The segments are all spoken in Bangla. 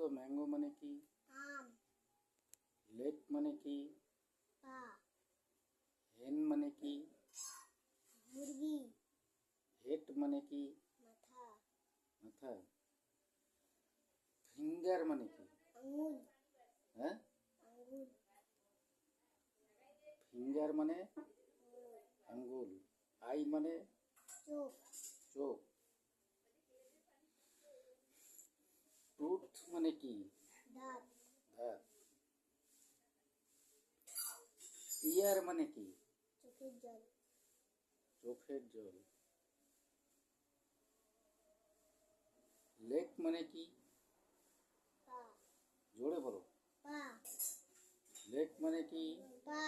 তো ম্যাঙ্গো মানে কি? আম। লেগ মানে কি? পা। হেন মানে কি? মুরগি। হেড মানে কি? মাথা। মাথা। ফিঙ্গার মানে কি? আঙ্গুল। হ্যাঁ, আঙ্গুল। ফিঙ্গার মানে আঙ্গুল। আই মানে চোখ। চোখ। টুথ মানে কি? দাঁত। দাঁত। টিয়ার মানে কি? চোখের জল। চোখের জল। লেগ মানে কি? পা। জোরে বলো। পা। লেগ মানে কি? পা।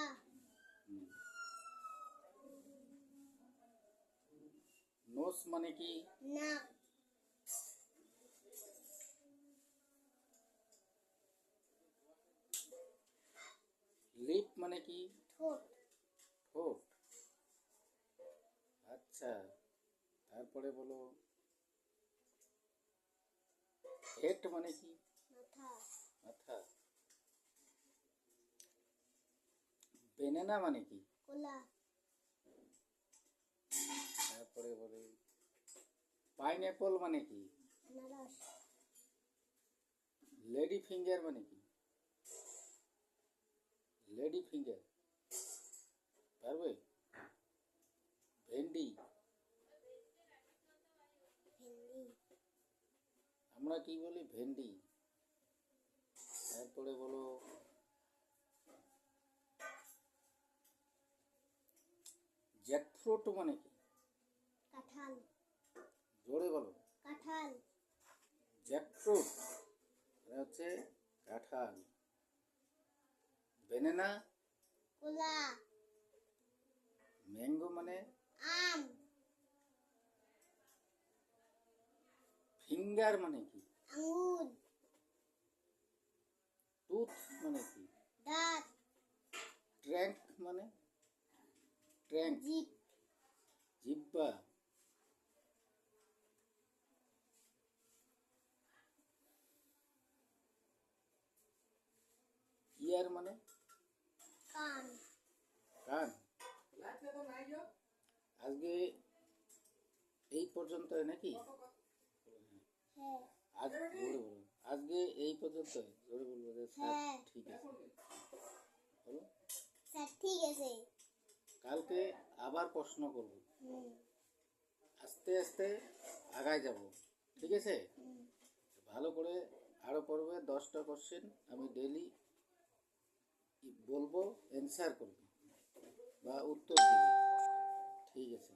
নোস মানে কি? নাক। লিপ মানে কি? ঠোঁট। ঠোঁট। আচ্ছা, তারপরে বলো হেড মানে কি? মাথা। মাথা। বেনানা মানে কি? কলা। তারপরে বলি পাইনঅ্যাপল মানে কি? আনারস। লেডি ফিঙ্গার মানে কি? লেডি ফিঙ্গার পারবে? ভেন্ডি। ভেন্ডি। আমরা কি বলি? ভেন্ডি। তারপরে বলো জ্যাকফ্রুট মানে কি? কাঁঠাল। জোরে বলো। কাঁঠাল। জ্যাকফ্রুট এটা হচ্ছে কাঁঠাল। বেনানা। কলা। ম্যাঙ্গো মানে আম। ফিঙ্গার মানে কি? আঙ্গুল। টুথ মানে কি? দাঁত। ট্র্যাঙ্ক মানে? ট্র্যাঙ্ক। জিভ। জিহ্বা। ইয়ার মানে? কান। কান। আজকে এই পর্যন্ত নাকি? হ্যাঁ। আজ জোরে বলুন। আজকে এই পর্যন্ত জোরে বলবো যে স্যার হ্যাঁ। ঠিক আছে বলো। স্যার ঠিক আছে। কালকে আবার প্রশ্ন করব, হুম। আস্তে আস্তে আগায় যাব, ঠিক আছে? ভালো করে আরও পড়বে। 10টা কোশ্চেন আমি ডেলি বলবো, অ্যান্সার করবে বা উত্তর দিবে, ঠিক আছে?